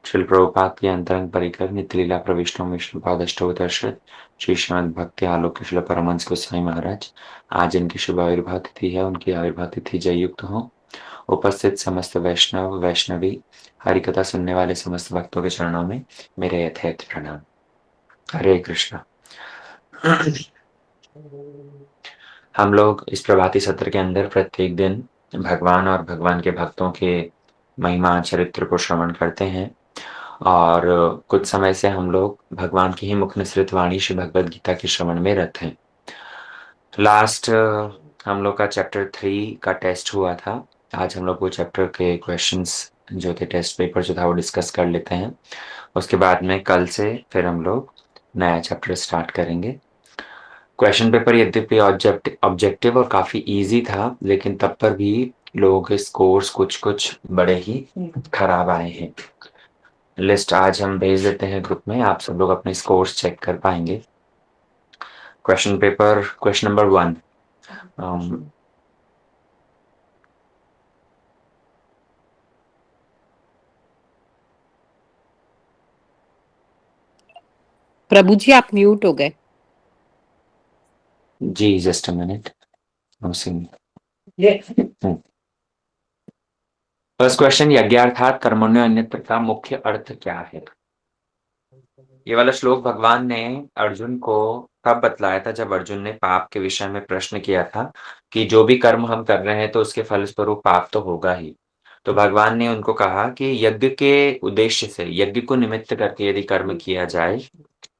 श्रील प्रभुपाद की अंतरंग परिकर नित्यलीला प्रविष्टो विष्णुपादष्टौ दर्शत श्री श्रीमद् भक्ति आलोक श्रील परमहंस गोस्वामी महाराज। आज इनकी शुभ आविर्भाव तिथि है। उनकी आविर्भाव तिथि जययुक्त हो। उपस्थित समस्त वैष्णव वैष्णवी हरिकथा सुनने वाले समस्त भक्तों के चरणों में मेरे यथेथ प्रणाम। हरे कृष्णा। हम लोग इस प्रभाती सत्र के अंदर प्रत्येक दिन भगवान और भगवान के भक्तों के महिमा चरित्र को श्रवण करते हैं और कुछ समय से हम लोग भगवान की ही मुख निसृत वाणी श्री भगवद गीता के श्रवण में रत हैं। लास्ट हम लोग का चैप्टर 3 का टेस्ट हुआ था। आज हम लोग वो चैप्टर के क्वेश्चंस जो थे, टेस्ट पेपर जो था, वो डिस्कस कर लेते हैं। उसके बाद में कल से फिर हम लोग नया चैप्टर स्टार्ट करेंगे। क्वेश्चन पेपर यद्यपि ऑब्जेक्टिव और काफी इजी था, लेकिन तब पर भी लोगों के स्कोर्स कुछ कुछ बड़े ही खराब आए हैं। लिस्ट आज हम भेज देते हैं ग्रुप में, आप सब लोग अपने स्कोर्स चेक कर पाएंगे। Question paper question number 1, Prabhu ji आप म्यूट हो गए। जी just a minute. First question, यज्ञार्थात कर्मण्यो अन्यत्र का मुख्य अर्थ क्या है? ये वाला श्लोक भगवान ने अर्जुन को तब बतलाया था जब अर्जुन ने पाप के विषय में प्रश्न किया था कि जो भी कर्म हम कर रहे हैं तो उसके फलस्वरूप पाप तो होगा ही। तो भगवान ने उनको कहा कि यज्ञ के उद्देश्य से, यज्ञ को निमित्त करके यदि कर्म किया जाए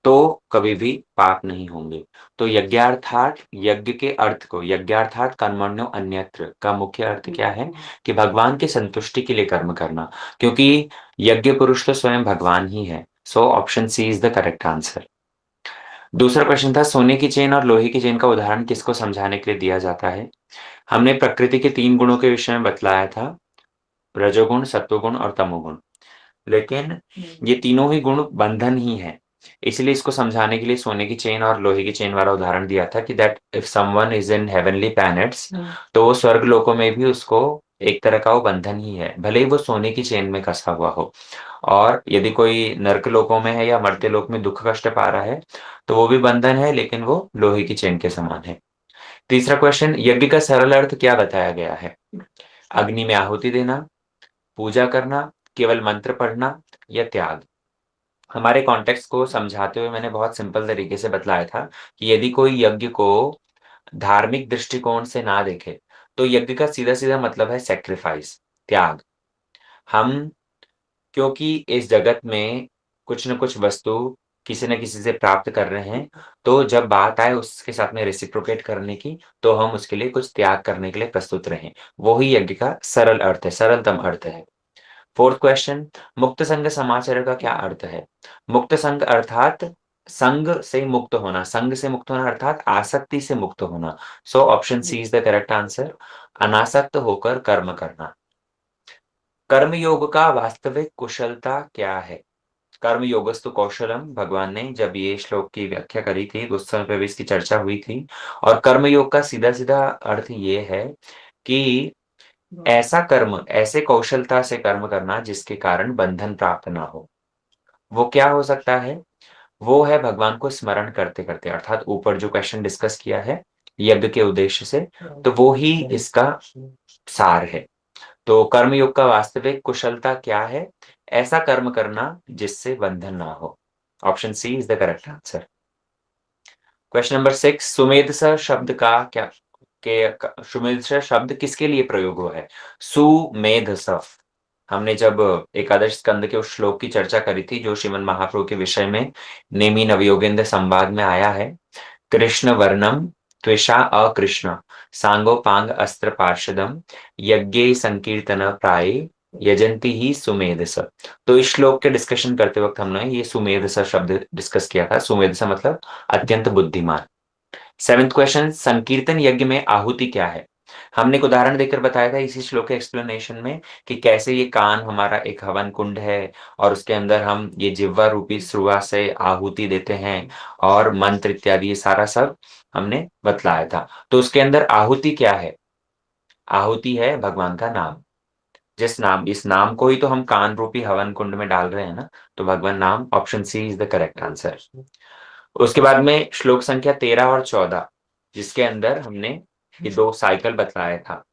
तो कभी भी पाप नहीं होंगे। तो यज्ञार्थात, यज्ञ के अर्थ को, यज्ञार्थात कर्मण्यो अन्यत्र का मुख्य अर्थ क्या है कि भगवान की संतुष्टि के लिए कर्म करना, क्योंकि यज्ञ पुरुष तो स्वयं भगवान ही है। So option C is the correct answer. दूसरा प्रश्न था, सोने की चेन और लोहे की चेन का उदाहरण किसको समझाने के लिए दिया जाता है? हमने प्रकृति के 3 गुणों के विषय में बतलाया था, रजोगुण, सत्वगुण और तमोगुण। लेकिन ये तीनों ही गुण बंधन ही है, इसलिए इसको समझाने के लिए सोने की चेन और लोहे की चेन वाला उदाहरण दिया था कि that if someone is in heavenly planets, तो वो स्वर्ग लोकों में भी उसको एक तरह का वो बंधन ही है, भले ही वो सोने की चेन में कसा हुआ हो। और यदि कोई नर्क लोकों में है या मर्त्य लोक में दुख कष्ट पा रहा है तो वो भी बंधन है, लेकिन वो लोहे की चेन के समान है। तीसरा क्वेश्चन, यज्ञ का सरल अर्थ क्या बताया गया है? अग्नि में आहुति देना, पूजा करना, केवल मंत्र पढ़ना या त्याग? हमारे कॉन्टेक्स्ट को समझाते हुए मैंने बहुत सिंपल तरीके से बतलाया था कि यदि कोई यज्ञ को धार्मिक दृष्टिकोण से ना देखे तो यज्ञ का सीधा सीधा मतलब है सेक्रीफाइस, त्याग। हम क्योंकि इस जगत में कुछ न कुछ वस्तु किसी न किसी से प्राप्त कर रहे हैं, तो जब बात आए उसके साथ में रेसिप्रोकेट करने की, तो हम उसके लिए कुछ त्याग करने के लिए प्रस्तुत रहें। वो ही यज्ञ का सरल अर्थ है, सरलतम अर्थ है। फोर्थ क्वेश्चन, मुक्त संग समाचार का क्या अर्थ है? मुक्त संग अर्थात संग से मुक्त होना, संग से मुक्त होना अर्थात आसक्ति से मुक्त होना। So option C is the correct answer, अनासक्त होकर कर्म करना। कर्म योग का वास्तविक कुशलता क्या है? कर्म योगस्तु कौशलम, भगवान ने जब ये श्लोक की व्याख्या करी थी उस समय पे भी इसकी चर्चा हुई थी। और कर्म योग का सीधा सीधा अर्थ ये है कि ऐसा कर्म, ऐसे कौशलता से कर्म करना जिसके कारण बंधन प्राप्त ना हो। वो क्या हो सकता है? वो है भगवान को स्मरण करते करते, अर्थात ऊपर जो क्वेश्चन डिस्कस किया है यज्ञ के उद्देश्य से, तो वो ही इसका सार है। तो कर्मयोग का वास्तविक कुशलता क्या है? ऐसा कर्म करना जिससे बंधन ना हो। Option C is the correct answer. Question number 6, सुमेधस शब्द का क्या सुमेधस शब्द किसके लिए प्रयोग हुआ है? सुमेधस, हमने जब एकादश स्कंद के उस श्लोक की चर्चा करी थी जो श्रीमद् महाप्रभु के विषय में नेमि नवयोगेंद्र संवाद में आया है, कृष्ण वर्णम त्विषा अकृष्ण सांगोपांग अस्त्र पार्षदम यज्ञे संकीर्तन प्राय यजंती ही सुमेधस। तो इस श्लोक के डिस्कशन करते वक्त हमने ये सुमेधस शब्द डिस्कस किया था। सुमेधस मतलब अत्यंत बुद्धिमान। 7th क्वेश्चन, संकीर्तन यज्ञ में आहुति क्या है? हमने एक उदाहरण देकर बताया था इसी श्लोक के एक्सप्लेनेशन में कि कैसे ये कान हमारा एक हवन कुंड है और उसके अंदर हम ये जिह्वा रूपी श्रुआ से आहुति देते हैं और मंत्र इत्यादि ये सारा सब हमने बतलाया था। तो उसके अंदर आहुति क्या है? आहुति है भगवान का नाम। इस नाम को ही तो हम कान रूपी हवन कुंड में डाल रहे हैं ना, तो भगवान नाम, option C is the correct answer. उसके बाद में श्लोक संख्या 13 और 14, जिसके अंदर हमने ये दो साइकिल बतलाया था,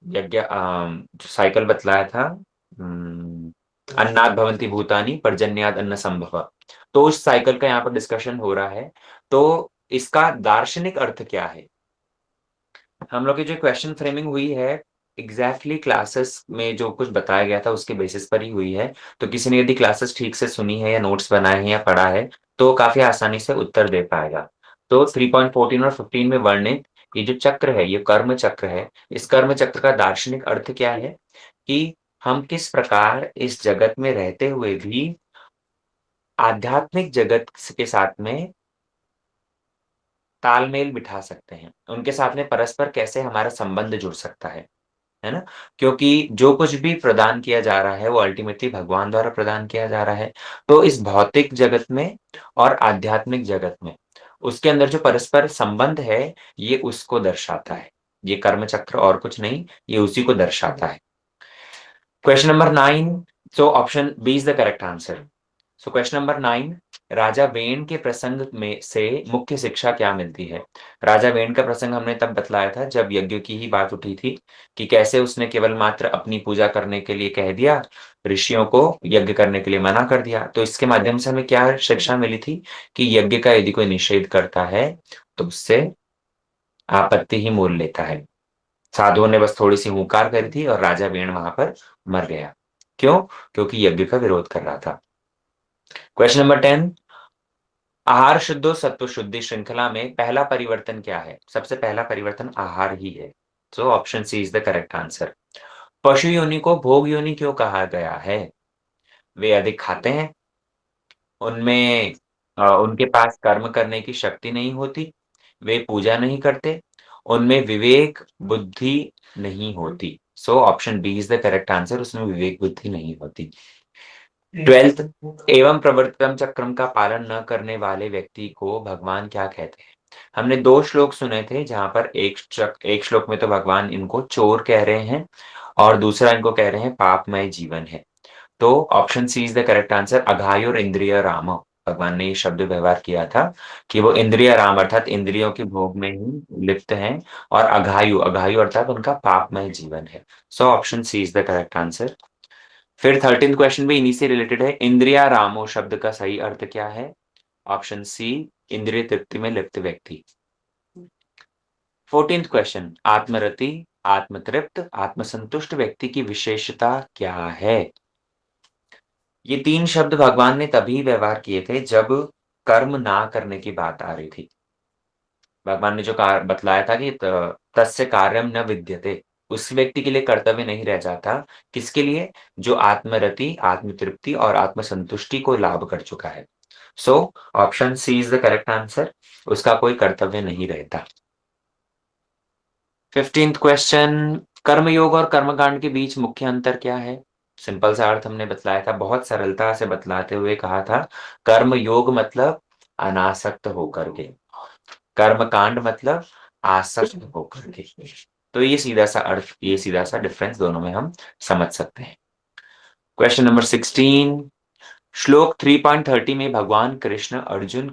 यज्ञ जो साइकिल बतलाया था, अन्नाद भवन्ति भूतानि पर्जन्याद अन्न संभव, तो उस साइकिल का यहाँ पर डिस्कशन हो रहा है। तो इसका दार्शनिक अर्थ क्या है? हम लोग की जो क्वेश्चन फ्रेमिंग हुई है एग्जैक्टली क्लासेस में जो कुछ बताया गया था उसके बेसिस पर ही हुई है। तो किसी ने यदि क्लासेस ठीक से सुनी है या नोट्स बनाए हैं या पढ़ा है तो काफी आसानी से उत्तर दे पाएगा। तो 3.14 और 15 में वर्णित ये जो चक्र है, ये कर्म चक्र है। इस कर्म चक्र का दार्शनिक अर्थ क्या है कि हम किस प्रकार इस जगत में रहते हुए भी आध्यात्मिक जगत के साथ में तालमेल बिठा सकते हैं, उनके साथ में परस्पर कैसे हमारा संबंध जुड़ सकता है ना? क्योंकि जो कुछ भी प्रदान किया जा रहा है वो अल्टीमेटली भगवान द्वारा प्रदान किया जा रहा है। तो इस भौतिक जगत में और आध्यात्मिक जगत में उसके अंदर जो परस्पर संबंध है, ये उसको दर्शाता है। ये कर्म चक्र और कुछ नहीं, ये उसी को दर्शाता है। Question number 9, so option B is the correct answer. So question number 9, राजा वेन के प्रसंग में से मुख्य शिक्षा क्या मिलती है? राजा वेन का प्रसंग हमने तब बतलाया था जब यज्ञ की ही बात उठी थी कि कैसे उसने केवल मात्र अपनी पूजा करने के लिए कह दिया, ऋषियों को यज्ञ करने के लिए मना कर दिया। तो इसके माध्यम से हमें क्या शिक्षा मिली थी कि यज्ञ का यदि कोई निषेध करता है तो उससे आपत्ति ही मोल लेता है। साधुओं ने बस थोड़ी-सी हुंकार करी थी और राजा वेन वहाँ पर मर गया। क्यों? क्योंकि यज्ञ का विरोध कर रहा था। क्वेश्चन नंबर 10, आहार शुद्धो सत्व शुद्धि श्रृंखला में पहला परिवर्तन क्या है? सबसे पहला परिवर्तन आहार ही है। So option C is the correct answer. पशु योनि को भोग योनि क्यों कहा गया है? वे अधिक खाते हैं, उनमें उनके पास कर्म करने की शक्ति नहीं होती, वे पूजा नहीं करते, उनमें विवेक बुद्धि नहीं होती। So option B is the correct answer, उसमें विवेक बुद्धि नहीं होती। 12th, एवं प्रवर्तकम चक्रम का पालन न करने वाले व्यक्ति को भगवान क्या कहते हैं? हमने 2 श्लोक सुने थे जहाँ पर एक श्लोक में तो भगवान इनको चोर कह रहे हैं और दूसरा इनको कह रहे हैं पापमय जीवन है। तो option C is the correct answer, अघायुर इंद्रिय राम। भगवान ने ये शब्द व्यवहार किया था कि वो इंद्रिय राम अर्थात इंद्रियों के भोग में ही लिप्त हैं और अघायु अघायु अर्थात उनका पापमय जीवन है। So option C is the correct answer. फिर 13th क्वेश्चन भी इन्हीं से रिलेटेड है। इंद्रिया रामो शब्द का सही अर्थ क्या है? ऑप्शन सी, इंद्रिय तृप्ति में लिप्त व्यक्ति। 14th क्वेश्चन, आत्मरति, आत्मतृप्त, आत्मसंतुष्ट व्यक्ति की विशेषता क्या है? ये 3 शब्द भगवान ने तभी व्यवहार किए थे जब कर्म ना करने की बात आ रही थी। भगवान ने जो बतलाया था कि तस्य कार्यम न विद्यते, उस व्यक्ति के लिए कर्तव्य नहीं रह जाता। किसके लिए? जो आत्मरति, आत्मतृप्ति और आत्मसंतुष्टि को लाभ कर चुका है। So option C is the correct answer, उसका कोई कर्तव्य नहीं रहता। 15th क्वेश्चन, कर्मयोग और कर्मकांड के बीच मुख्य अंतर क्या है? सिंपल सा अर्थ हमने बतलाया था, बहुत सरलता से बतलाते हुए कहा था, कर्म योग मतलब अनासक्त होकर के, कर्म कांड मतलब आसक्त होकर के। तो ये सीधा सा अर्थ, ये सीधा सा डिफरेंस दोनों में हम समझ सकते हैं। क्वेश्चन नंबर 16, श्लोक 3.30 में भगवान कृष्ण अर्जुन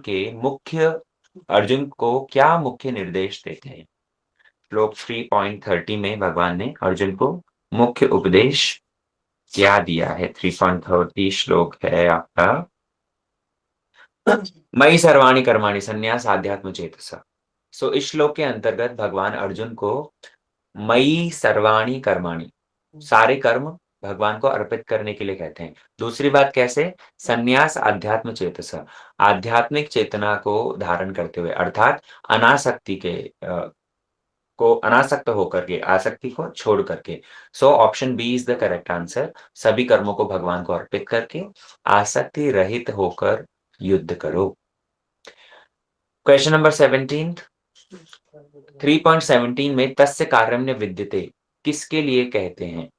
को क्या मुख्य निर्देश देते हैं? श्लोक 3.30 में भगवान ने अर्जुन को मुख्य उपदेश क्या दिया है? 3.30 श्लोक है आपका, मयि सर्वाणि कर्माणि संन्यास आध्यात्म चेतसा। सो इस श्लोक के अंतर्गत भगवान अर्जुन को मयि सर्वाणि कर्माणि, सारे कर्म भगवान को अर्पित करने के लिए कहते हैं। दूसरी बात कैसे? संन्यास आध्यात्म चेतसा, आध्यात्मिक चेतना को धारण करते हुए अर्थात अनासक्ति के को अनासक्त होकर के, आसक्ति को छोड़ करके। So option B is the correct answer, सभी कर्मों को भगवान को अर्पित करके आसक्ति रहित होकर युद्ध करो। क्वेश्चन नंबर 17, 3.17 में तस्य कार्यम्य विद्यते किसके लिए कहते हैं?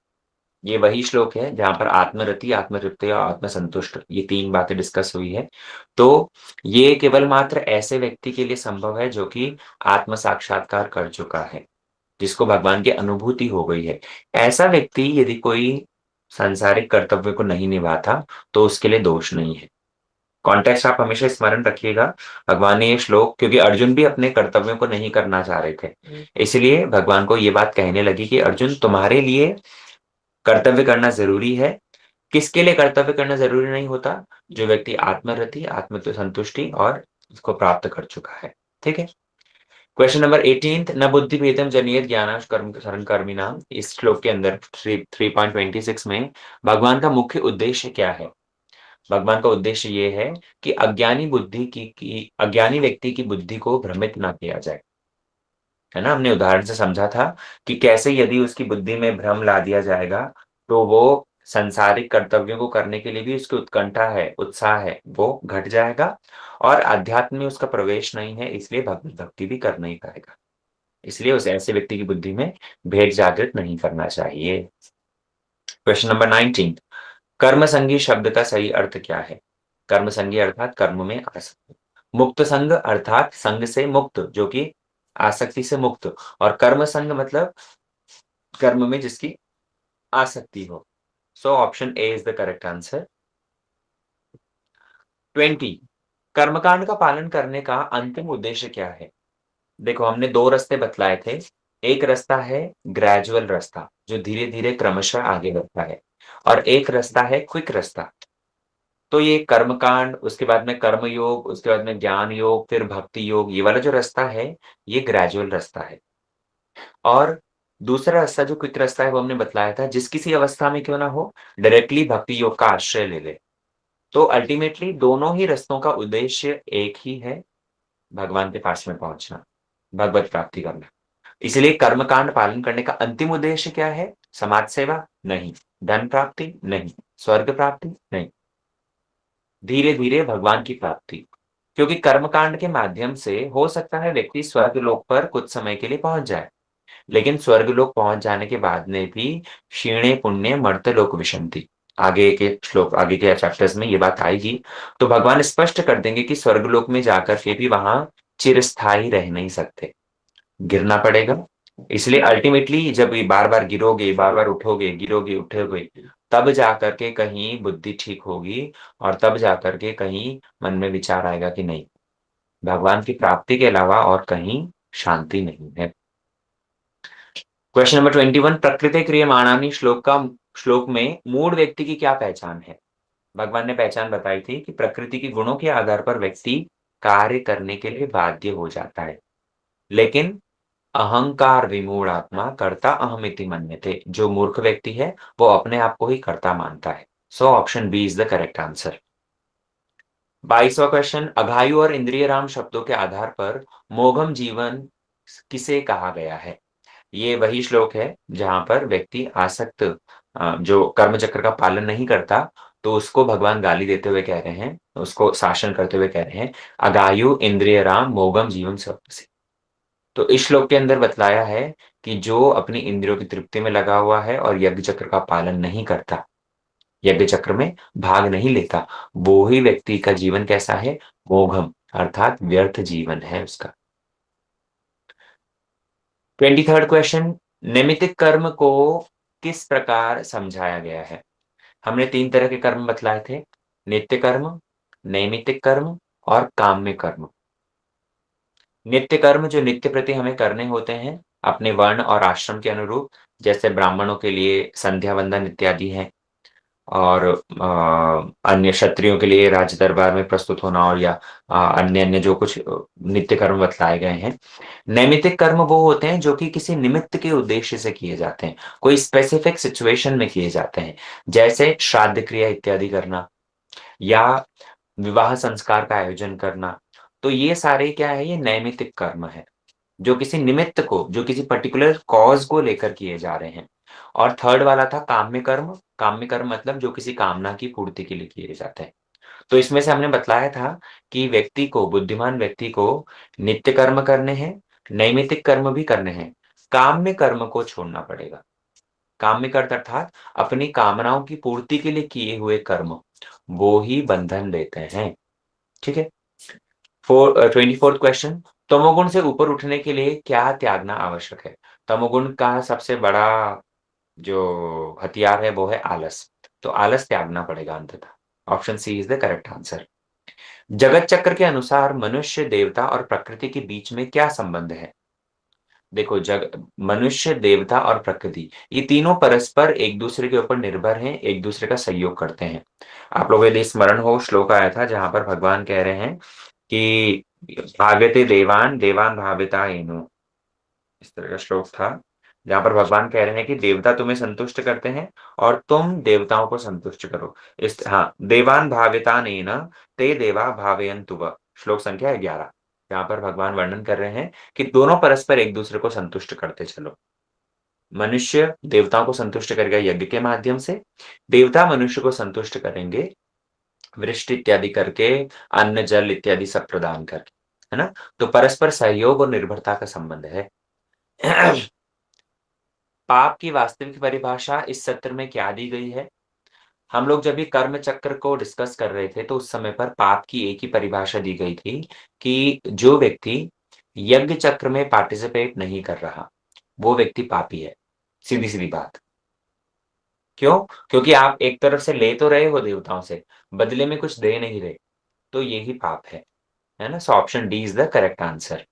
ये वही श्लोक है जहां पर आत्मरति, आत्मतृप्ति और आत्मसंतुष्ट, ये 3 बातें डिस्कस हुई है। तो ये केवल मात्र ऐसे व्यक्ति के लिए संभव है जो कि आत्म साक्षात्कार कर चुका है। जिसको भगवान की अनुभूति हो गई है। ऐसा व्यक्ति यदि कोई सांसारिक कर्तव्य को नहीं निभाता, तो उसके लिए दोष नहीं है। कॉन्टेक्स्ट आप हमेशा स्मरण रखिएगा। भगवान ने ये श्लोक, क्योंकि अर्जुन भी अपने कर्तव्यों को नहीं करना चाह रहे थे, इसलिए भगवान को ये बात कहने लगी कि अर्जुन, तुम्हारे लिए कर्तव्य करना ज़रूरी है। किसके लिए कर्तव्य करना ज़रूरी नहीं होता? जो व्यक्ति आत्मरति, आत्म तो संतुष्टि और उसको प्राप्त कर चुका है। ठीक है? क्वेश्चन नंबर 18, न बुद्धिभेदम जनियेत ज्ञानाश कर्म शरण कर्मिणाम। इस श्लोक के अंदर 3.26 में भगवान का मुख्य उद्देश्य क्या है? भगवान का उद्देश्य ये है कि अज्ञानी व्यक्ति की बुद्धि को भ्रमित ना किया जाए। है ना? हमने उदाहरण से समझा था कि कैसे यदि उसकी बुद्धि में भ्रम ला दिया जाएगा, तो वो संसारिक कर्तव्यों को करने के लिए भी उसकी उत्कंठा है, उत्साह है, वो घट जाएगा और अध्यात्म में उसका प्रवेश नहीं है, इसलिए भगवत भक्ति भी कर नहीं पाएगा। इसलिए उस ऐसे व्यक्ति की बुद्धि में भेद जागृत नहीं करना चाहिए। क्वेश्चन नंबर 19, कर्म संगी शब्द का सही अर्थ क्या है? कर्म संगी अर्थात कर्म में आसक्त। मुक्त संग अर्थात संग से मुक्त, जो कि आसक्ति से मुक्त। और कर्म संग मतलब कर्म में जिसकी आसक्ति हो। So option A is the correct answer. 20, कर्मकांड का पालन करने का अंतिम उद्देश्य क्या है? देखो, हमने दो रास्ते बतलाए थे। एक रास्ता है ग्रेजुअल रास्ता, जो धीरे धीरे क्रमशः आगे बढ़ता है, और एक रास्ता है क्विक रास्ता। तो ये कर्मकांड, उसके बाद में कर्म योग, उसके बाद में ज्ञान योग, फिर भक्ति योग, ये वाला जो रास्ता है, ये ग्रेजुअल रास्ता है। और दूसरा रास्ता जो क्विक रास्ता है, वो हमने बतलाया था, जिस किसी अवस्था में क्यों ना हो, डायरेक्टली भक्ति योग का आश्रय ले ले। तो अल्टीमेटली दोनों ही रास्तों का उद्देश्य एक ही है, भगवान के पास में पहुंचना, भगवत प्राप्ति करना। इसलिए कर्मकांड पालन करने का अंतिम उद्देश्य क्या है? समाज सेवा? नहीं। धन प्राप्ति? नहीं। स्वर्ग प्राप्ति? नहीं। धीरे धीरे भगवान की प्राप्ति। क्योंकि कर्मकांड के माध्यम से हो सकता है व्यक्ति स्वर्ग लोक पर कुछ समय के लिए पहुंच जाए, लेकिन स्वर्ग लोक पहुंच जाने के बाद में भी क्षीणे पुण्य मर्त्यलोक विशन्ति। आगे के श्लोक, आगे के चैप्टर्स में ये बात आएगी, तो भगवान स्पष्ट कर देंगे कि स्वर्ग लोक में जाकर के भी वहां चिरस्थायी रह नहीं सकते, गिरना पड़ेगा। इसलिए अल्टीमेटली जब ये बार-बार गिरोगे, बार-बार उठोगे, गिरोगे, उठोगे, तब जाकर के कहीं बुद्धि ठीक होगी और तब जाकर के कहीं मन में विचार आएगा कि नहीं, भगवान की प्राप्ति के अलावा और कहीं शांति नहीं है। क्वेश्चन नंबर 21, प्रकृति क्रियमाणानि श्लोक में मूढ़ व्यक्ति की क्या पहचान है? भगवान ने पहचान बताई थी कि प्रकृति के गुणों के आधार पर व्यक्ति कार्य करने के लिए बाध्य हो जाता है, लेकिन अहंकार विमूढ़ आत्मा कर्ता अहमिति मन्यते। जो मूर्ख व्यक्ति है, वो अपने आप को ही कर्ता मानता है। So option B is the correct answer. 22वां क्वेश्चन, अघायु और इंद्रियराम शब्दों के आधार पर मोघम जीवन किसे कहा गया है? ये वही श्लोक है जहां पर व्यक्ति आसक्त, जो कर्म चक्र का पालन नहीं करता, तो उसको भगवान गाली देते हुए कह रहे हैं, उसको शासन करते हुए कह रहे हैं, अघायु इंद्रियराम मोघम जीवन शब्द से। तो इस श्लोक के अंदर बतलाया है कि जो अपनी इंद्रियों की तृप्ति में लगा हुआ है और यज्ञ चक्र का पालन नहीं करता, यज्ञ चक्र में भाग नहीं लेता, वो ही व्यक्ति का जीवन कैसा है? मोघम, अर्थात व्यर्थ जीवन है उसका। 23rd क्वेश्चन, नैमित्तिक कर्म को किस प्रकार समझाया गया है? हमने 3 तरह के कर्म बतलाए थे, नित्य कर्म, नैमित्तिक कर्म और काम्य कर्म। नित्य कर्म जो नित्य प्रति हमें करने होते हैं, अपने वर्ण और आश्रम के अनुरूप, जैसे ब्राह्मणों के लिए संध्या वंदन इत्यादि हैं, और अन्य क्षत्रियों के लिए राज दरबार में प्रस्तुत होना, और या अन्य-अन्य जो कुछ नित्य कर्म बतलाए गए हैं। नैमित्तिक कर्म वो होते हैं जो कि किसी निमित्त के उद्देश्य से किए जाते हैं, कोई स्पेसिफिक सिचुएशन में किए जाते हैं, जैसे श्राद्ध क्रिया इत्यादि करना या विवाह संस्कार का आयोजन करना। तो ये सारे क्या है? ये नैमित्तिक कर्म है, जो किसी निमित्त को, जो किसी पर्टिकुलर कॉज़ को लेकर किए जा रहे हैं। और थर्ड वाला था काम्य कर्म। काम्य कर्म मतलब जो किसी कामना की पूर्ति के लिए किए जाते हैं। तो इसमें से हमने बतलाया था कि व्यक्ति को, बुद्धिमान व्यक्ति को नित्य कर्म करने हैं, नैमित्तिक कर्म भी करने हैं, काम्य कर्म को छोड़ना पड़ेगा। काम्य कर्म अर्थात अपनी कामनाओं की पूर्ति के लिए किए हुए कर्म, वो ही बंधन देते हैं। ठीक है? 24th क्वेश्चन, तमोगुण से ऊपर उठने के लिए क्या त्यागना आवश्यक है? तमोगुण का सबसे बड़ा जो हथियार है वो है आलस। तो आलस त्यागना पड़ेगा अंततः। Option C is the correct answer. जगत चक्र के अनुसार मनुष्य, देवता और प्रकृति के बीच में क्या संबंध है? देखो, मनुष्य, देवता और प्रकृति, ये तीनों परस्पर एक दूसरे के ऊपर निर्भर हैं, एक दूसरे का सहयोग करते हैं। आप लोगों यदि स्मरण हो, श्लोक आया था जहां पर भगवान कह रहे हैं कि भागते देवान देवान भाविता एनु, इस तरह का श्लोक था जहां पर भगवान कह रहे हैं कि देवता तुम्हें संतुष्ट करते हैं और तुम देवताओं को संतुष्ट करो। इस हाँ, देवान भाविता नेन ते देवा भावयन्तु वः, श्लोक संख्या 11, जहां पर भगवान वर्णन कर रहे हैं कि दोनों परस्पर एक दूसरे को संतुष्ट करते चलो। मनुष्य देवताओं को संतुष्ट करेगा यज्ञ के माध्यम से, देवता मनुष्य को संतुष्ट करेंगे वृष्टि इत्यादि करके, अन्न जल इत्यादि सब प्रदान करके, है ना? तो परस्पर सहयोग और निर्भरता का संबंध है। पाप की वास्तविक परिभाषा इस सत्र में क्या दी गई है? हम लोग जब भी कर्म चक्र को डिस्कस कर रहे थे, तो उस समय पर पाप की एक ही परिभाषा दी गई थी कि जो व्यक्ति यज्ञ चक्र में पार्टिसिपेट नहीं कर रहा, वो व्यक्ति पापी है। सीधी-सीधी बात। क्यों? क्योंकि आप एक तरफ से ले तो रहे हो देवताओं से, बदले में कुछ दे नहीं रहे, तो ये ही पाप है ना? सो option D is the correct answer.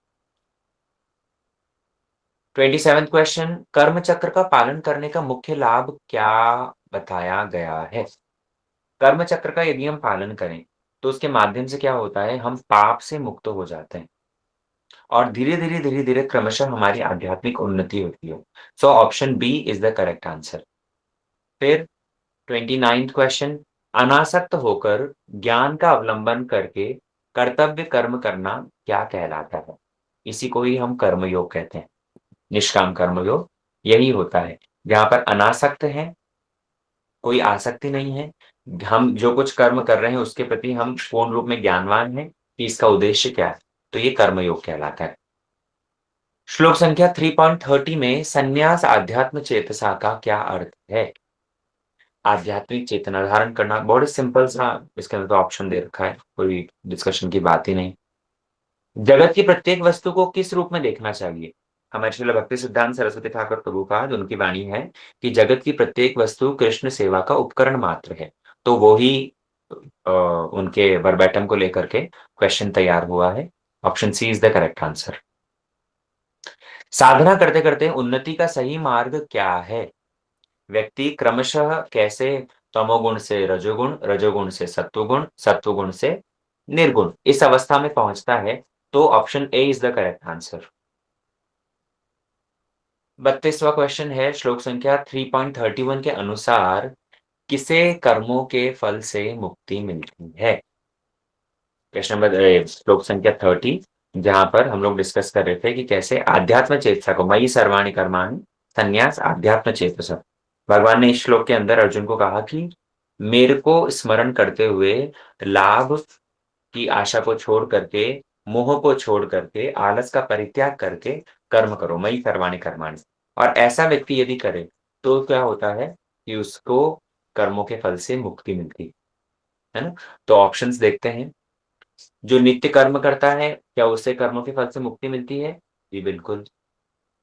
27th question, कर्म चक्र का पालन करने का मुख्य लाभ क्या बताया गया है? कर्म चक्र का यदि हम पालन करें, तो उसके माध्यम से क्या होता है, हम पाप से मुक्त हो जाते हैं और धीरे-धीरे क्रमशः हमारी आध्यात्मिक उन्नति होती है। So option B is the correct answer. फिर 29th क्वेश्चन, अनासक्त होकर ज्ञान का अवलंबन करके कर्तव्य कर्म करना क्या कहलाता है? इसी को ही हम कर्मयोग कहते हैं। निष्काम कर्मयोग यही होता है, जहाँ पर अनासक्त हैं, कोई आसक्ति नहीं है। हम जो कुछ कर्म कर रहे हैं उसके प्रति हम पूर्ण रूप में ज्ञानवान हैं कि इसका उद्देश्य क्या है, तो ये कर्मयोग कहलाता है। श्लोक संख्या 3.30 में संन्यास आध्यात्म चेतसा का क्या अर्थ है? आध्यात्मिक चेतना धारण करना, बहुत ही सिंपल सा इसके अंदर तो ऑप्शन दे रखा है, कोई डिस्कशन की बात ही नहीं। जगत की प्रत्येक वस्तु को किस रूप में देखना चाहिए? हमारे श्रील भक्ति सिद्धांत सरस्वती ठाकुर प्रभुपाद, उनकी वाणी है कि जगत की प्रत्येक वस्तु कृष्ण सेवा का उपकरण मात्र है। तो वो ही उनके वर्बैटम को लेकर के क्वेश्चन तैयार हुआ है। Option C is the correct answer. साधना करते-करते उन्नति का सही मार्ग क्या है? व्यक्ति क्रमशः कैसे तमोगुण से रजोगुण, रजोगुण से सत्वगुण, सत्वगुण से निर्गुण इस अवस्था में पहुंचता है? तो option A is the correct answer. 32वां क्वेश्चन है, श्लोक संख्या 3.31 के अनुसार किसे कर्मों के फल से मुक्ति मिलती है? क्वेश्चन नंबर श्लोक संख्या 30, जहां पर हम लोग डिस्कस कर रहे थे कि कैसे आध्यात्म चेतसा को, मयि सर्वाणि कर्माणि संन्यास आध्यात्म चेतसा, भगवान ने इस श्लोक के अंदर अर्जुन को कहा कि मेरे को स्मरण करते हुए लाभ की आशा को छोड़ करके, मोह को छोड़ करके, आलस का परित्याग करके कर्म करो, मयि सर्वाणि कर्माणि। और ऐसा व्यक्ति यदि करे, तो क्या होता है कि उसको कर्मों के फल से मुक्ति मिलती है ना? तो ऑप्शंस देखते हैं। जो नित्य कर्म करता है, क्या उसे कर्मों के फल से मुक्ति मिलती है? जी बिल्कुल।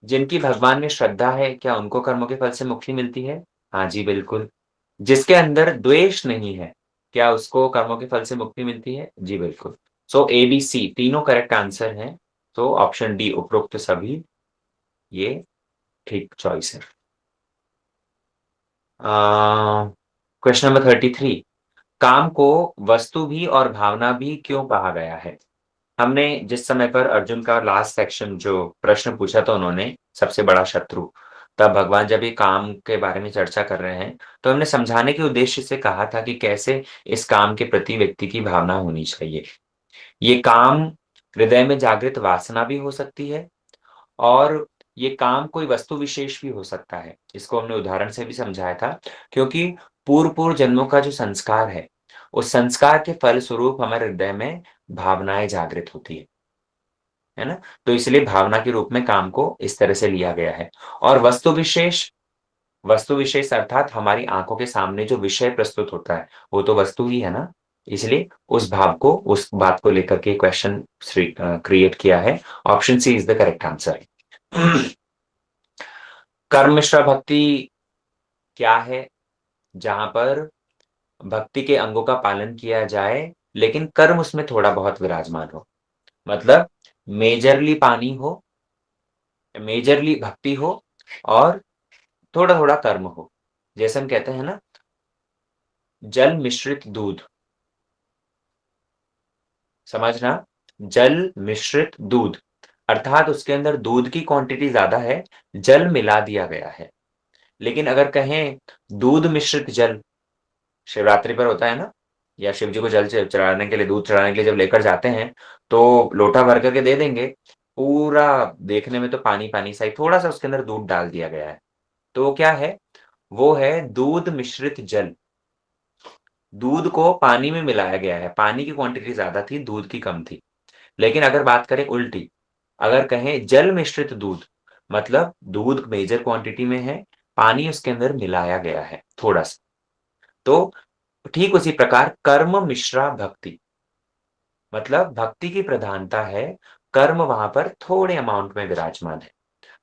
जिनकी भगवान में श्रद्धा है, क्या उनको कर्मों के फल से मुक्ति मिलती है? हाँ जी, बिल्कुल। जिसके अंदर द्वेष नहीं है, क्या उसको कर्मों के फल से मुक्ति मिलती है? जी बिल्कुल। सो ए, बी, सी तीनों करेक्ट आंसर हैं। तो ऑप्शन डी उपरोक्त सभी ये ठीक चॉइस है। क्वेश्चन नंबर 33, काम को वस्तु भी और भावना भी क्यों कहा गया है? हमने जिस समय पर अर्जुन का लास्ट सेक्शन जो प्रश्न पूछा था उन्होंने, सबसे बड़ा शत्रु, तब भगवान जब ये काम के बारे में चर्चा कर रहे हैं, तो हमने समझाने के उद्देश्य से कहा था कि कैसे इस काम के प्रति व्यक्ति की भावना होनी चाहिए। ये काम हृदय में जागृत वासना भी हो सकती है और ये काम कोई वस्तु विशेष भी हो सकता है। इसको हमने उदाहरण से भी समझाया था, क्योंकि पूर्व-पूर्व जन्मों का जो संस्कार है, उस संस्कार के फलस्वरूप हमारे हृदय में भावनाएँ जागृत होती है ना? तो इसलिए भावना के रूप में काम को इस तरह से लिया गया है। और वस्तु विशेष अर्थात हमारी आँखों के सामने जो विषय प्रस्तुत होता है, वो तो वस्तु ही है ना? इसलिए उस बात को लेकर के क्वेश्चन क्रिएट किया है। Option C is the correct answer. कर्म मिश्रा भक्ति क्या है? जहां पर भक्ति के अंगों का पालन किया जाए, लेकिन कर्म उसमें थोड़ा बहुत विराजमान हो। मतलब मेजरली पानी हो, मेजरली भक्ति हो और थोड़ा-थोड़ा कर्म हो। जैसे हम कहते हैं ना, जल मिश्रित दूध, समझना? जल मिश्रित दूध, अर्थात उसके अंदर दूध की क्वांटिटी ज़्यादा है, जल मिला दिया गया है। लेकिन अगर कहें दूध मिश्रित जल, शिवरात्रि पर होता है ना, या शिव जी को जल च चढ़ाने के लिए, दूध चढ़ाने के लिए जब लेकर जाते हैं, तो लोटा भर कर के दे देंगे, पूरा देखने में तो पानी-पानी सा ही, थोड़ा-सा उसके अंदर दूध डाल दिया गया है। तो वो क्या है? वो है दूध मिश्रित जल। दूध को पानी में मिलाया गया है, पानी की क्वांटिटी ज़्यादा थी, दूध की कम थी। लेकिन अगर बात करें उल्टी, अगर कहें जल मिश्रित दूध, मतलब दूध मेजर क्वांटिटी में है, पानी उसके अंदर मिलाया गया है थोड़ा-सा। तो ठीक उसी प्रकार कर्म मिश्रा भक्ति, मतलब भक्ति की प्रधानता है, कर्म वहाँ पर थोड़े अमाउंट में विराजमान है।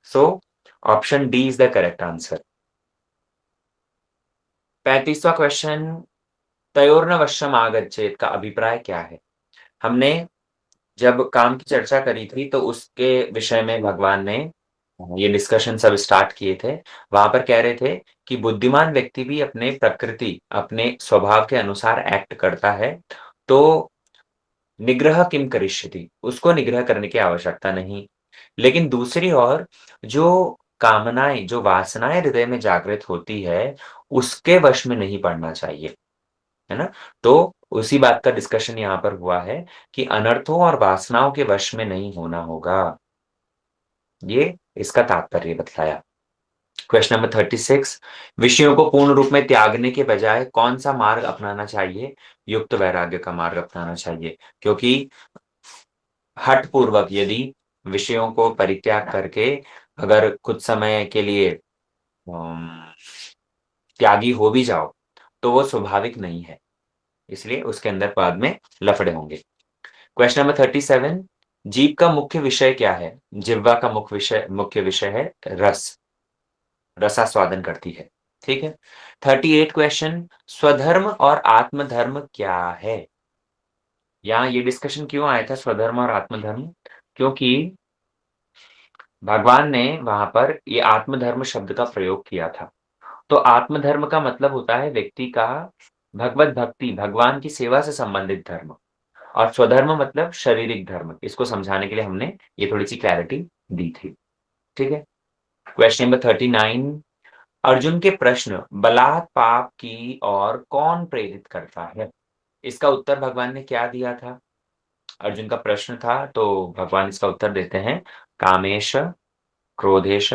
So option D is the correct answer. 35वां क्वेश्चन, तयोर्न आगच्छेत का अभिप्राय क्या है? हमने जब काम की चर्चा करी थी, तो उसके विषय में भगवान ने ये डिस्कशन सब स्टार्ट किए थे। वहाँ पर कह रहे थे कि बुद्धिमान व्यक्ति भी अपने प्रकृति, अपने स्वभाव के अनुसार एक्ट करता है, तो निग्रह किम करिष्यति, उसको निग्रह करने की आवश्यकता नहीं। लेकिन दूसरी ओर जो कामनाएँ, जो वासनाएँ हृदय में जागृत होती है, उसके वश में नहीं पड़ना चाहिए, है ना? तो उसी बात का डिस्कशन यहाँ पर हुआ है कि अनर्थों और वासनाओं के वश में नहीं होना होगा। ये इसका तात्पर्य बतलाया। क्वेश्चन नंबर 36, विषयों को पूर्ण रूप में त्यागने के बजाय कौन-सा मार्ग अपनाना चाहिए? युक्त वैराग्य का मार्ग अपनाना चाहिए। क्योंकि हठपूर्वक यदि विषयों को परित्याग करके अगर कुछ समय के लिए अम, त्यागी हो भी जाओ, तो वो स्वाभाविक नहीं है। इसलिए उसके अंदर बाद में लफड़े होंगे। क्वेश्चन नंबर 37, जीभ का मुख्य विषय क्या है? जिह्वा का मुख्य विषय है रस। रसास्वादन करती है। ठीक है? 38 क्वेश्चन, स्वधर्म और आत्मधर्म क्या है? यहाँ ये डिस्कशन क्यों आया था स्वधर्म और आत्मधर्म? क्योंकि भगवान ने वहाँ पर ये आत्मधर्म शब्द का प्रयोग किया था। तो आत्मधर्म का मतलब होता है व्यक्ति का भगवत भक्ति, भगवान की सेवा से संबंधित धर्म, और स्वधर्म मतलब शारीरिक धर्म। इसको समझाने के लिए हमने ये थोड़ी-सी क्लैरिटी दी थी। ठीक है? क्वेश्चन नंबर 39, अर्जुन के प्रश्न बलात् पाप की ओर कौन प्रेरित करता है? इसका उत्तर भगवान ने क्या दिया था? अर्जुन का प्रश्न था, तो भगवान इसका उत्तर देते हैं, कामेश, क्रोधेश,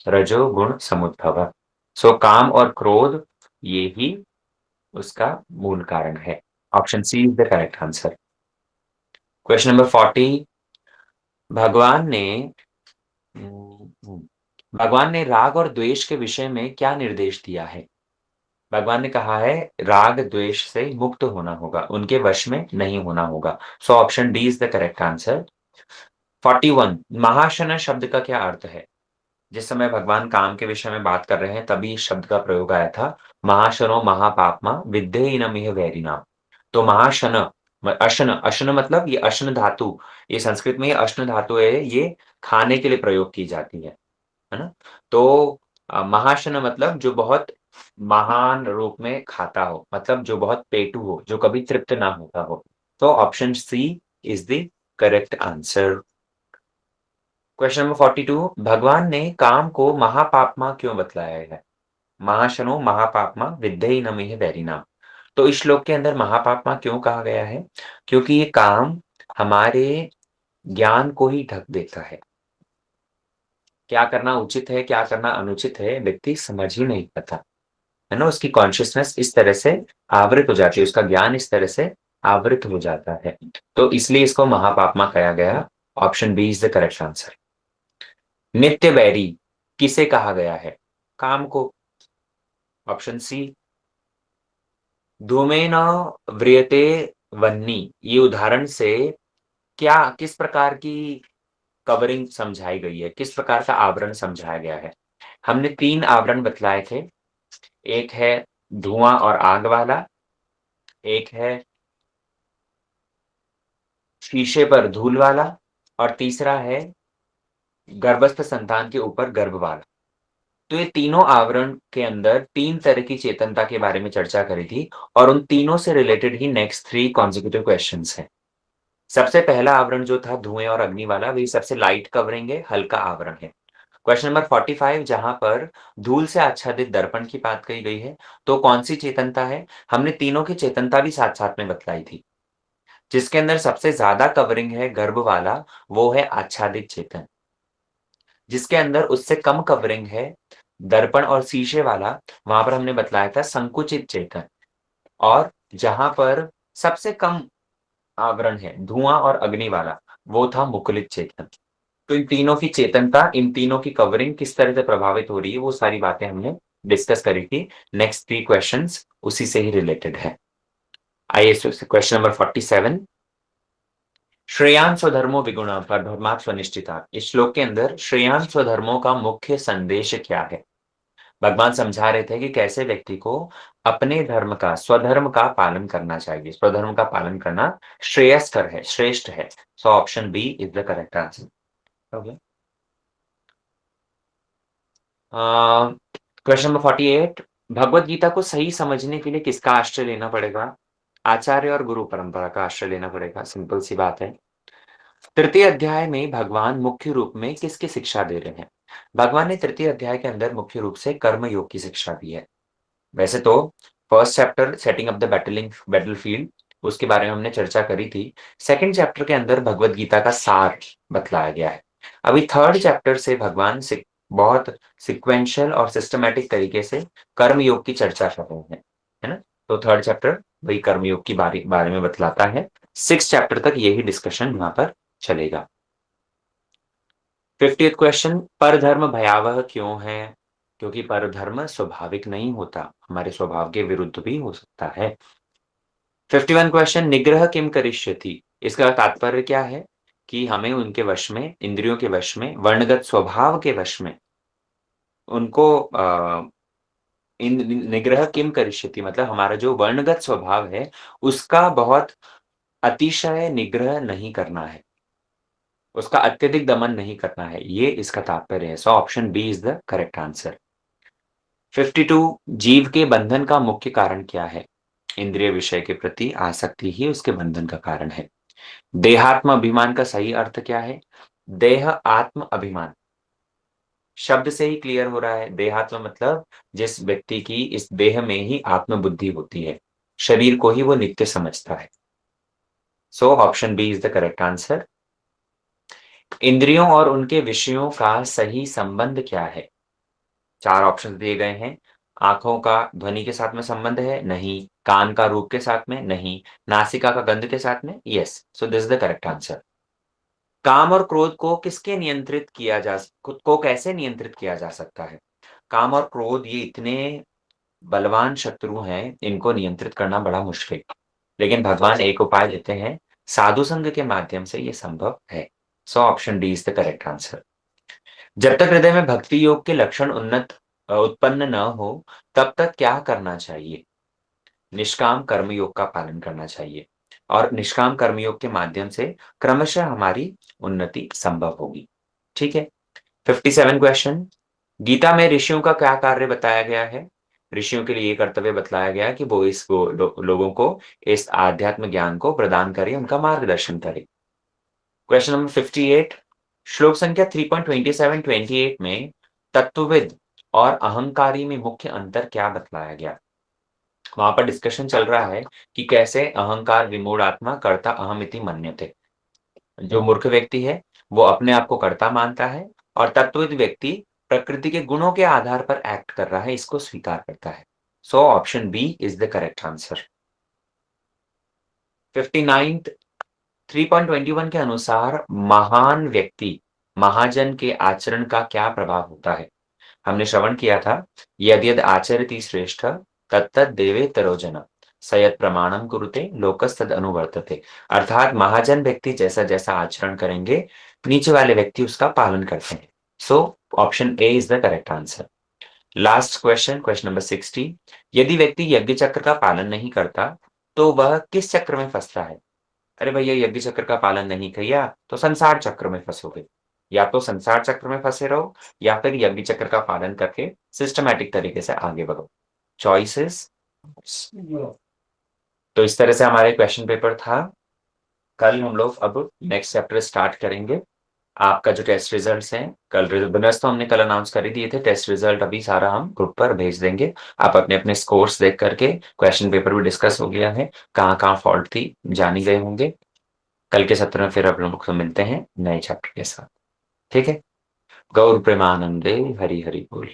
रजो गुण समुद्भव। सो काम और क्रोध, ये ही उसका मूल कारण है। Option C is the correct answer. Question number 40, भगवान ने भगवान ने राग और द्वेष के विषय में क्या निर्देश दिया है? भगवान ने कहा है राग द्वेष से मुक्त होना होगा, उनके वश में नहीं होना होगा। सो option D is the correct answer. 41, महाशना शब्द का क्या अर्थ है? जिस समय भगवान काम के विषय में बात कर रहे हैं, तभी इस शब्द का प्रयोग आया था। महाशनो महापाप्मा विद्धेयनम इह वैरिणाम। तो महाशन, अशन, अशन मतलब ये अशन धातु, ये संस्कृत में ये अशन धातु है, ये खाने के लिए प्रयोग की जाती है ना? तो महाशना मतलब जो बहुत महान रूप में खाता हो, मतलब जो बहुत पेटू हो, जो कभी तृप्त ना होता हो। तो option C is the correct answer. Question number 42, भगवान ने काम को महापाप्मा क्यों बतलाया है? महाशनो महापाप्मा विद्धेयनमिह वैरिणाम। तो इस श्लोक के अंदर महापाप्मा क्यों कहा गया है? क्योंकि ये काम हमारे ज्ञान को ही ढक देता है। क्या करना उचित है, क्या करना अनुचित है, व्यक्ति समझ ही नहीं पाता, है ना? उसकी कॉन्शसनेस इस तरह से आवृत हो जाती है, उसका ज्ञान इस तरह से आवृत हो जाता है। तो इसलिए इसको महापाप्मा कहा गया। Option B is the correct answer. नित्य वैरी किसे कहा गया है? काम को। Option C. धूमेन व्रियते वह्नि, ये उदाहरण से क्या, किस प्रकार की कवरिंग समझाई गई है, किस प्रकार का आवरण समझाया गया है? हमने 3 आवरण बतलाए थे। एक है धुआं और आग वाला, एक है शीशे पर धूल वाला और तीसरा है गर्भस्थ संतान के ऊपर गर्भ वाला। तो ये तीनों आवरण के अंदर 3 तरह की चेतनता के बारे में चर्चा करी थी और उन तीनों से रिलेटेड ही नेक्स्ट 3 कॉन्सेक्यूटिव क्वेश्चंस हैं। सबसे पहला आवरण जो था धुएँ और अग्नि वाला, वही सबसे लाइट कवरिंग है, हल्का आवरण है। क्वेश्चन नंबर 45 जहाँ पर धूल से आच्छादित दर्पण की बात कही गई है, तो कौन-सी चेतनता है? हमने तीनों की चेतनता भी साथ-साथ में बतलाई थी। जिसके अंदर सबसे ज़्यादा कवरिंग है गर्भ वाला, वो है आच्छादित चेतन। जिसके अंदर उससे कम कवरिंग है दर्पण और शीशे वाला, वहाँ पर हमने बतलाया था संकुचित चेतन। और जहाँ पर सबसे कम आवरण है धुआँ और अग्नि वाला, वो था मुकुलित चेतन। तो इन तीनों की चेतनता, इन तीनों की कवरिंग किस तरह से प्रभावित हो रही है, वो सारी बातें हमने डिस्कस करी थी। नेक्स्ट 3 क्वेश्चंस उसी से ही रिलेटेड है। आइए क्वेश्चन नंबर 47 श्रेयान् स्वधर्मो विगुणः परधर्मात् स्वनिष्ठितात्। इस श्लोक के अंदर श्रेयान् स्वधर्मों का मुख्य संदेश क्या है? भगवान समझा रहे थे कि कैसे व्यक्ति को अपने धर्म का, स्वधर्म का पालन करना चाहिए। स्वधर्म का पालन करना श्रेयस्कर है, श्रेष्ठ है। So option B is the correct answer. Okay. Question number 48 Bhagavad Gita को सही समझने के लिए किसका आश्रय लेना पड़ेगा? आचार्य और गुरु परंपरा का आश्रय लेना पड़ेगा, सिंपल सी बात है। तृतीय अध्याय में भगवान मुख्य रूप में किसकी शिक्षा दे रहे हैं? भगवान ने तृतीय अध्याय के अंदर मुख्य रूप से कर्म योग की शिक्षा दी है। वैसे तो first chapter setting up the battlefield, उसके बारे में हमने चर्चा करी थी। सेकंड चैप्टर के अंदर भगवत गीता का सार बतलाया गया है। अभी थर्ड चैप्टर से भगवान बहुत सिक्वेंशियल और सिस्टमैटिक तरीके से कर्म योग की चर्चा कर रहे हैं, है ना? तो थर्ड चैप्टर वही कर्म योग की बारे में बतलाता है। 6 चैप्टर तक यही डिस्कशन यहाँ पर चलेगा। 50th क्वेश्चन परधर्म भयावह क्यों है? क्योंकि परधर्म स्वाभाविक नहीं होता, हमारे स्वभाव के विरुद्ध भी हो सकता है। 51 क्वेश्चन निग्रह किम करिष्यति? इसका तात्पर्य क्या है? कि हमें उनके वश में, इंद्रियों के वश में, वर्णगत स्वभाव के वश में उनको इन निग्रह किम करिष्यति मतलब हमारा जो वर्णगत स्वभाव है, उसका बहुत अतिशय निग्रह नहीं करना है। उसका अत्यधिक दमन नहीं करना है, ये इसका तात्पर्य है। So option B is the correct answer. 52 जीव के बंधन का मुख्य कारण क्या है? इंद्रिय विषय के प्रति आसक्ति ही उसके बंधन का कारण है। देहात्म अभिमान का सही अर्थ क्या है? देह आत्म अभिमान शब्द से ही क्लियर हो रहा है। देहात्म मतलब जिस व्यक्ति की इस देह में ही आत्म बुद्धि होती है, शरीर को ही वो नित्य समझता है। So option B is the correct answer. इंद्रियों और उनके विषयों का सही संबंध क्या है? 4 ऑप्शन दिए गए हैं। आँखों का ध्वनि के साथ में संबंध है? नहीं। कान का रूप के साथ में? नहीं। नासिका का गंध के साथ में? Yes. So this is the correct answer. काम और क्रोध को किसके नियंत्रित किया जा खुद को कैसे नियंत्रित किया जा सकता है? काम और क्रोध ये इतने बलवान शत्रु हैं, इनको नियंत्रित करना बड़ा मुश्किल। लेकिन भगवान एक उपाय देते हैं, साधु संग के माध्यम से ये संभव है। So option D is the correct answer. जब तक हृदय में भक्ति योग के लक्षण उत्पन्न न हो, तब तक क्या करना चाहिए? निष्काम कर्मयोग का पालन करना चाहिए और निष्काम कर्मयोग के माध्यम से क्रमशः हमारी उन्नति संभव होगी। ठीक है। 57 क्वेश्चन गीता में ऋषियों का क्या कार्य बताया गया है? ऋषियों के लिए ये कर्तव्य बतलाया गया है कि वो लोगों को इस आध्यात्म ज्ञान को प्रदान करें, उनका मार्गदर्शन करें। क्वेश्चन नंबर 58 श्लोक संख्या 3.27-28 में तत्वविद और अहंकारी में मुख्य अंतर क्या बतलाया गया? वहां पर डिस्कशन चल रहा है कि कैसे अहंकार विमूढ़ आत्मा कर्ता अहमिति मन्यते। जो मूर्ख व्यक्ति है वो अपने आप को कर्ता मानता है और तत्वविद व्यक्ति प्रकृति के गुणों के आधार पर एक्ट कर रहा है, इसको स्वीकार करता है। So option B is the correct answer. 59th 3.21 के अनुसार महान व्यक्ति, महाजन के आचरण का क्या प्रभाव होता है? हमने श्रवण किया था यद यद आचरति श्रेष्ठ तत्तद देवेतरो जन सयत् प्रमाणम कुरुते लोकस्तद अनुवर्तते। अर्थात महाजन व्यक्ति जैसा जैसा आचरण करेंगे, नीचे वाले व्यक्ति उसका पालन करते हैं। So option A is the correct answer. Last question, question number 60। यदि व्यक्ति यज्ञ चक्र का पालन नहीं करता, तो वह किस चक्र में फँसता है? अरे भैया, यज्ञ चक्र का पालन नहीं किया, तो संसार चक्र में फँसोगे। या तो संसार चक्र में फँसे रहो या फिर यज्ञ चक्र का पालन करके सिस्टमैटिक तरीके से आगे बढ़ो। चॉइस इज़ तो इस तरह से हमारे क्वेश्चन पेपर था। कल हम लोग अब नेक्स्ट चैप्टर स्टार्ट करेंगे। आपका जो टेस्ट रिजल्ट्स हैं, कल विनर्स तो हमने कल अनाउंस कर ही दिए थे। टेस्ट रिजल्ट अभी सारा हम ग्रुप पर भेज देंगे। आप अपने-अपने स्कोर्स देख करके, क्वेश्चन पेपर भी डिस्कस हो गया है, कहाँ-कहाँ फॉल्ट थी, जान ही गए होंगे। कल के सत्र में फिर आप लोग से मिलते हैं नए चैप्टर के साथ। ठीक है? गौर प्रेमानंदे हरि हरि बोल।